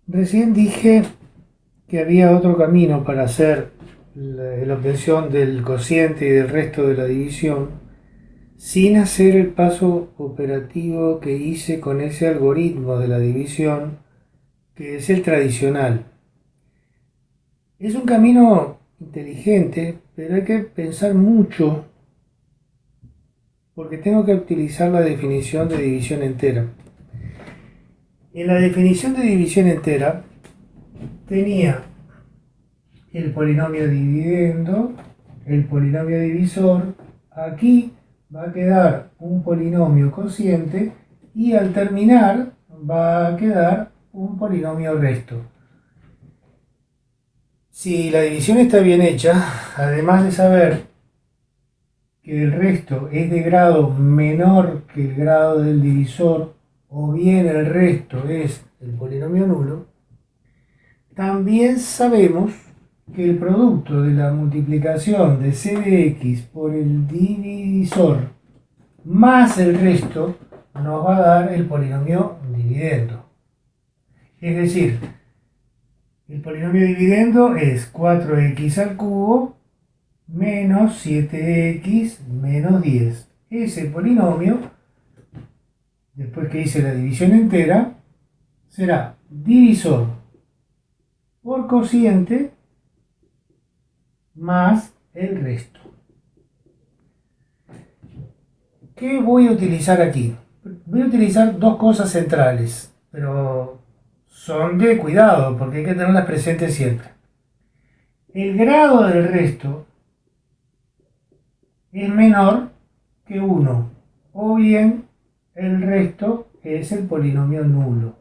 Recién dije que había otro camino para hacer la obtención del cociente y del resto de la división sin hacer el paso operativo que hice con ese algoritmo de la división, que es el tradicional. Es un camino inteligente, pero hay que pensar mucho porque tengo que utilizar la definición de división entera. En la definición de división entera tenía el polinomio dividendo, el polinomio divisor. Aquí va a quedar un polinomio cociente y al terminar va a quedar un polinomio resto. Si la división está bien hecha, además de saber que el resto es de grado menor que el grado del divisor, o bien el resto es el polinomio nulo, también sabemos que el producto de la multiplicación de c de x por el divisor más el resto nos va a dar el polinomio dividendo. Es decir, el polinomio dividendo es 4x al cubo menos 7x menos 10. Ese polinomio, después que hice la división entera, será divisor por cociente más el resto. ¿Qué voy a utilizar aquí? Voy a utilizar dos cosas centrales, pero son de cuidado porque hay que tenerlas presentes siempre. El grado del resto es menor que 1, o bien el resto es el polinomio nulo.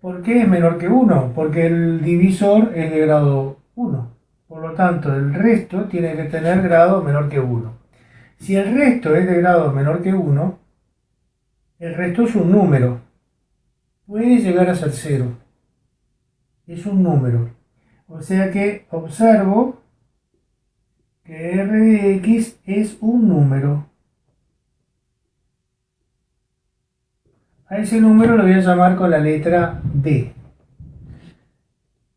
¿Por qué es menor que 1? Porque el divisor es de grado 1. Por lo tanto, el resto tiene que tener grado menor que 1. Si el resto es de grado menor que 1, el resto es un número. Puede llegar a ser 0. Es un número. O sea que observo que r de x es un número. A ese número lo voy a llamar con la letra D.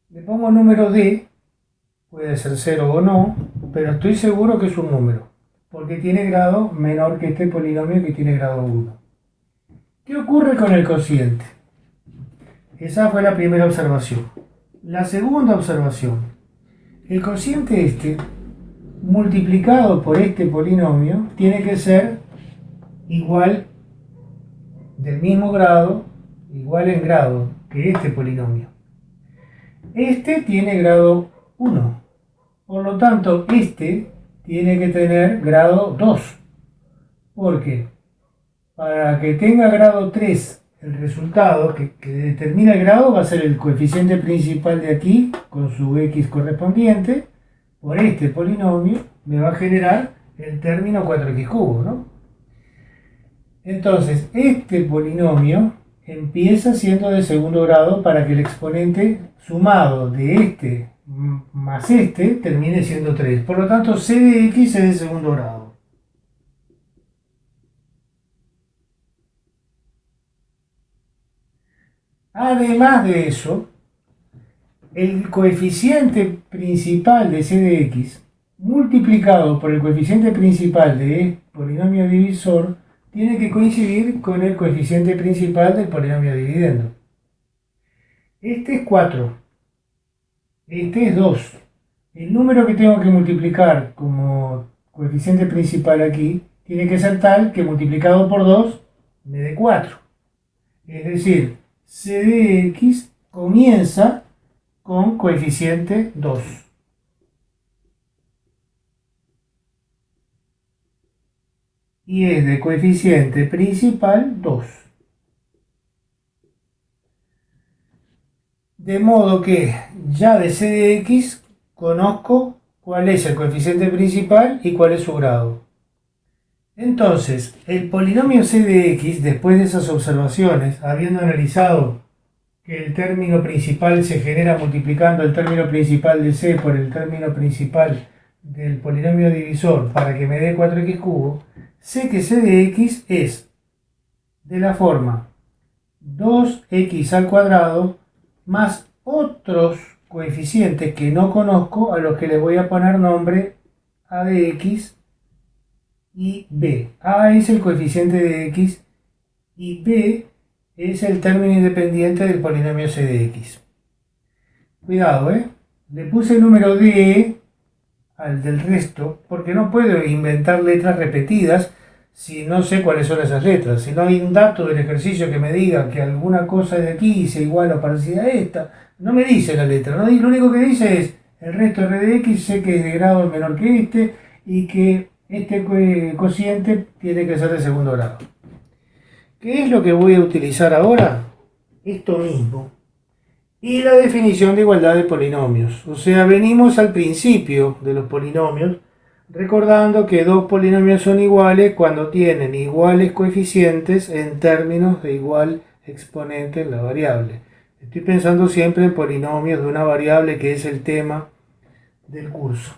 Le pongo número D, puede ser 0 o no, pero estoy seguro que es un número, porque tiene grado menor que este polinomio que tiene grado 1. ¿Qué ocurre con el cociente? Esa fue la primera observación. La segunda observación, el cociente este, multiplicado por este polinomio, tiene que ser igual, del mismo grado, igual en grado que este polinomio. Este tiene grado 1, por lo tanto este tiene que tener grado 2, porque para que tenga grado 3 el resultado que determina el grado va a ser el coeficiente principal de aquí con su x correspondiente por este polinomio, me va a generar el término 4x cubo, ¿no? Entonces, este polinomio empieza siendo de segundo grado para que el exponente sumado de este más este termine siendo 3. Por lo tanto, c de x es de segundo grado. Además de eso, el coeficiente principal de c de x multiplicado por el coeficiente principal de polinomio divisor tiene que coincidir con el coeficiente principal del polinomio dividendo. Este es 4, este es 2. El número que tengo que multiplicar como coeficiente principal aquí tiene que ser tal que multiplicado por 2 me dé 4. Es decir, c de x comienza con coeficiente 2. Y es de coeficiente principal 2. De modo que ya de c de x conozco cuál es el coeficiente principal y cuál es su grado. Entonces, el polinomio c de x, después de esas observaciones, habiendo analizado que el término principal se genera multiplicando el término principal de c por el término principal del polinomio divisor para que me dé 4x cubo, sé que c de x es de la forma 2x al cuadrado más otros coeficientes que no conozco a los que les voy a poner nombre a de x y b. A es el coeficiente de x y b es el término independiente del polinomio c de x. Cuidado, le puse el número d al del resto porque no puedo inventar letras repetidas si no sé cuáles son esas letras. Si no hay un dato del ejercicio que me diga que alguna cosa de aquí sea igual o parecida a esta, no me dice la letra, ¿no? Y lo único que dice es el resto r de x sé que es de grado menor que este y que este cociente tiene que ser de segundo grado. ¿Qué es lo que voy a utilizar ahora? Esto mismo. Y la definición de igualdad de polinomios. O sea, venimos al principio de los polinomios, recordando que dos polinomios son iguales cuando tienen iguales coeficientes en términos de igual exponente en la variable. Estoy pensando siempre en polinomios de una variable que es el tema del curso.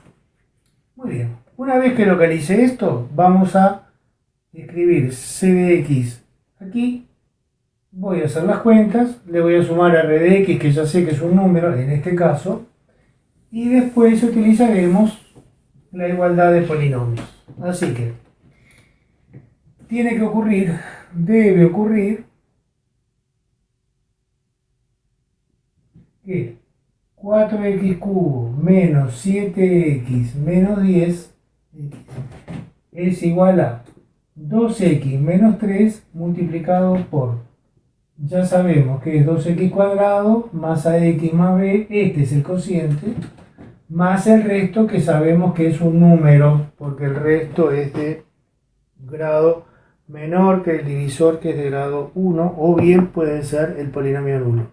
Muy bien. Una vez que localice esto, vamos a escribir c de x aquí. Voy a hacer las cuentas, le voy a sumar r de x, que ya sé que es un número, en este caso, y después utilizaremos la igualdad de polinomios. Así que, tiene que ocurrir, debe ocurrir, que 4x cubo menos 7x menos 10 es igual a 2x menos 3 multiplicado por, ya sabemos que es 2x cuadrado más ax más b, este es el cociente, más el resto que sabemos que es un número, porque el resto es de grado menor que el divisor, que es de grado 1, o bien puede ser el polinomio nulo.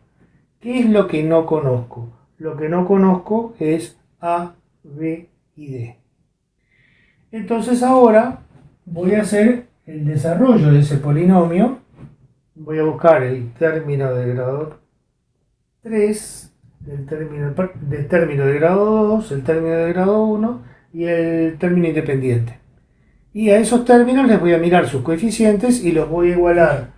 ¿Qué es lo que no conozco? Lo que no conozco es a, b y d. Entonces ahora voy a hacer el desarrollo de ese polinomio. Voy a buscar el término de grado 3, el término de grado 2, el término de grado 1 y el término independiente. Y a esos términos les voy a mirar sus coeficientes y los voy a igualar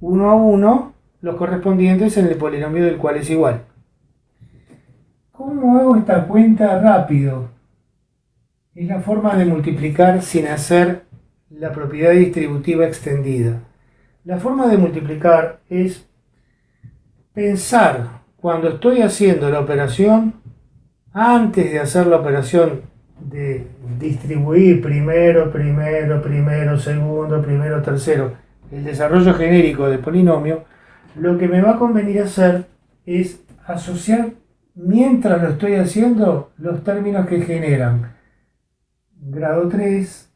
uno a uno, los correspondientes en el polinomio del cual es igual. ¿Cómo hago esta cuenta rápido? Es la forma de multiplicar sin hacer la propiedad distributiva extendida. La forma de multiplicar es pensar cuando estoy haciendo la operación, antes de hacer la operación de distribuir primero, segundo, primero, tercero, el desarrollo genérico del polinomio, lo que me va a convenir hacer es asociar, mientras lo estoy haciendo, los términos que generan grado 3,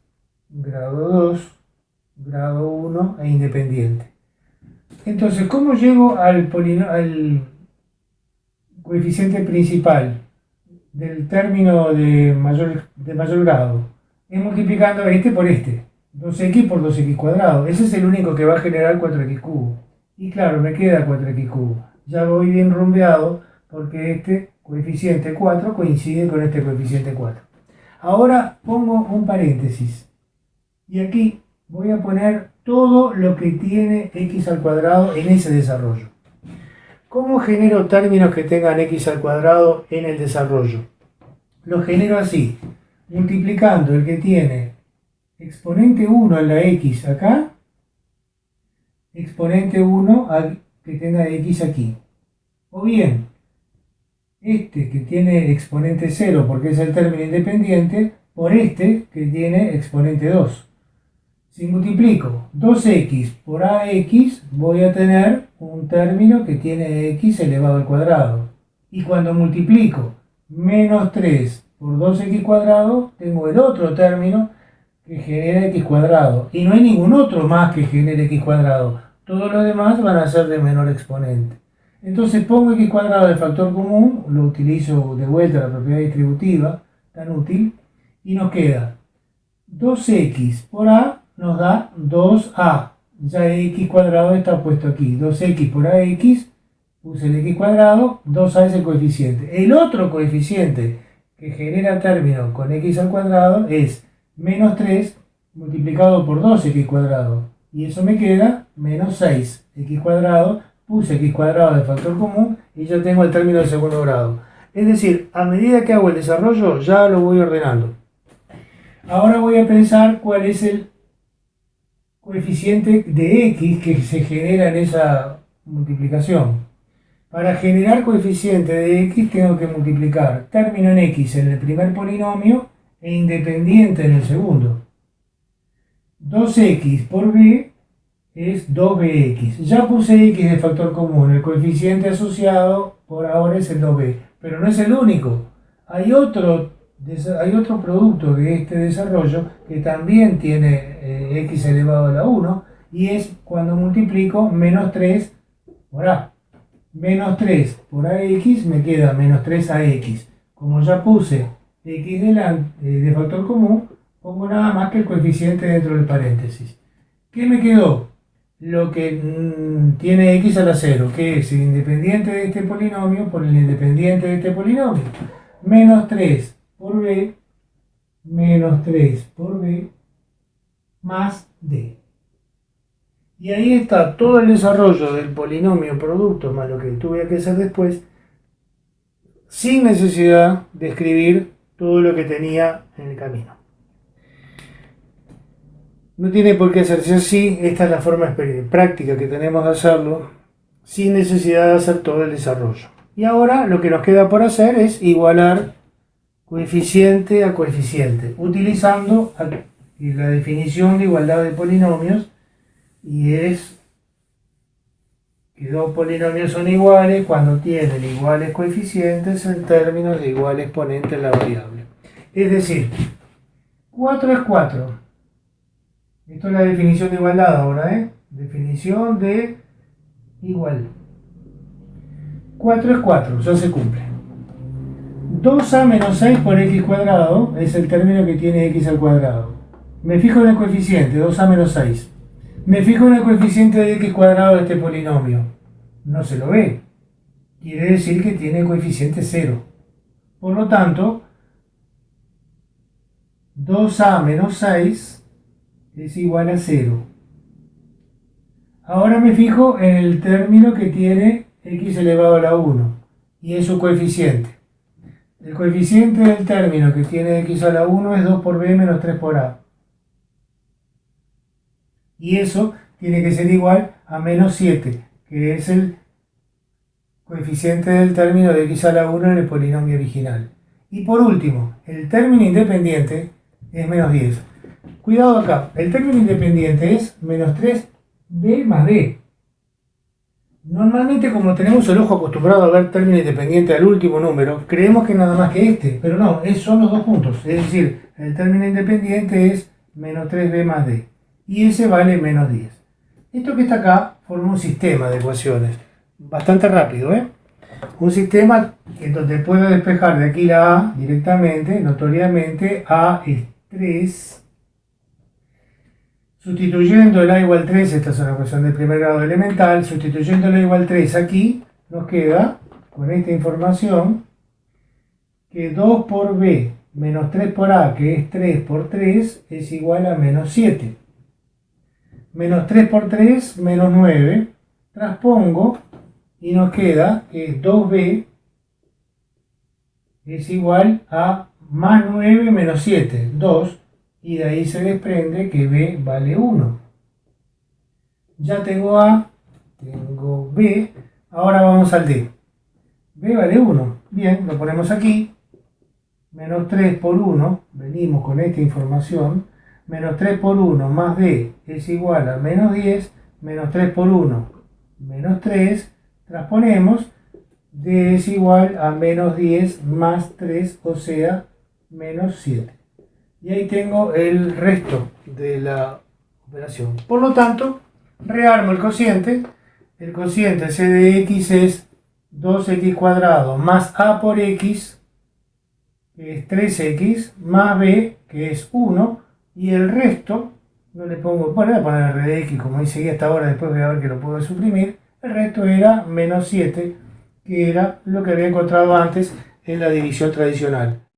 grado 2, grado 1 e independiente. Entonces, ¿cómo llego al coeficiente principal del término de mayor grado? Es multiplicando este por este, 2x por 2x cuadrado. Ese es el único que va a generar 4x cubo. Y claro, me queda 4x cubo. Ya voy bien rumbeado porque este coeficiente 4 coincide con este coeficiente 4. Ahora pongo un paréntesis. Y aquí voy a poner todo lo que tiene x al cuadrado en ese desarrollo. ¿Cómo genero términos que tengan x al cuadrado en el desarrollo? Lo genero así, multiplicando el que tiene exponente 1 en la x acá, exponente 1 que tenga x aquí. O bien, este que tiene exponente 0 porque es el término independiente, por este que tiene exponente 2. Si multiplico 2x por ax, voy a tener un término que tiene x elevado al cuadrado. Y cuando multiplico menos 3 por 2x cuadrado, tengo el otro término que genera x cuadrado. Y no hay ningún otro más que genere x cuadrado. Todos los demás van a ser de menor exponente. Entonces pongo x cuadrado de factor común, lo utilizo de vuelta la propiedad distributiva, tan útil, y nos queda 2x por a nos da 2a. Ya x cuadrado está puesto aquí. 2x por ax puse el x cuadrado, 2a es el coeficiente. El otro coeficiente que genera término con x al cuadrado es menos 3 multiplicado por 2x cuadrado. Y eso me queda menos 6x cuadrado. Puse x cuadrado de factor común y ya tengo el término de segundo grado. Es decir, a medida que hago el desarrollo ya lo voy ordenando. Ahora voy a pensar cuál es el coeficiente de x que se genera en esa multiplicación. Para generar coeficiente de x tengo que multiplicar término en x en el primer polinomio e independiente en el segundo. 2x por b es 2bx. Ya puse x de factor común, el coeficiente asociado por ahora es el 2b, pero no es el único. Hay otro producto de este desarrollo que también tiene x elevado a la 1 y es cuando multiplico menos 3 por a. Menos 3 por ax me queda menos 3ax. Como ya puse x de factor común, pongo nada más que el coeficiente dentro del paréntesis. ¿Qué me quedó? Lo que tiene x a la 0, que es el independiente de este polinomio por el independiente de este polinomio. Menos 3 por b, menos 3 por b, más d. Y ahí está todo el desarrollo del polinomio producto más lo que tuve que hacer después, sin necesidad de escribir todo lo que tenía en el camino. No tiene por qué hacerse así, esta es la forma práctica que tenemos de hacerlo, sin necesidad de hacer todo el desarrollo. Y ahora lo que nos queda por hacer es igualar coeficiente a coeficiente, utilizando la definición de igualdad de polinomios, y es que dos polinomios son iguales cuando tienen iguales coeficientes en términos de igual exponente en la variable. Es decir, 4 es 4. Esto es la definición de igualdad ahora, definición de igual. 4 es 4, ya se cumple. 2a menos 6 por x cuadrado es el término que tiene x al cuadrado. Me fijo en el coeficiente, 2a menos 6. Me fijo en el coeficiente de x cuadrado de este polinomio. No se lo ve. Quiere decir que tiene coeficiente 0. Por lo tanto, 2a menos 6 es igual a 0. Ahora me fijo en el término que tiene x elevado a la 1 y es su coeficiente. El coeficiente del término que tiene x a la 1 es 2 por b menos 3 por a. Y eso tiene que ser igual a menos 7, que es el coeficiente del término de x a la 1 en el polinomio original. Y por último, el término independiente es menos 10. Cuidado acá, el término independiente es menos 3b más d. Normalmente, como tenemos el ojo acostumbrado a ver término independiente al último número, creemos que nada más que este, pero no, son los dos juntos. Es decir, el término independiente es menos 3b más d. Y ese vale menos 10. Esto que está acá forma un sistema de ecuaciones. Bastante rápido, Un sistema en donde puedo despejar de aquí la a directamente, notoriamente, a es 3. Sustituyendo el a igual 3, esta es una ecuación de primer grado elemental, sustituyendo el a igual 3 aquí, nos queda, con esta información, que 2 por b menos 3 por a, que es 3 por 3, es igual a menos 7. Menos 3 por 3, menos 9. Transpongo y nos queda que 2b es igual a más 9 menos 7, 2. Y de ahí se desprende que b vale 1. Ya tengo a, tengo b, ahora vamos al d. b vale 1. Bien, lo ponemos aquí. Menos 3 por 1, venimos con esta información. Menos 3 por 1 más d es igual a menos 10, menos 3 por 1, menos 3, transponemos, d es igual a menos 10 más 3, o sea, menos 7. Y ahí tengo el resto de la operación. Por lo tanto, rearmo el cociente c de x es 2x cuadrado más a por x, que es 3x, más b, que es 1, y el resto, no le pongo, bueno, voy a poner r de x como hice hasta ahora, después voy a ver que lo puedo suprimir, El resto era menos 7, que era lo que había encontrado antes en la división tradicional.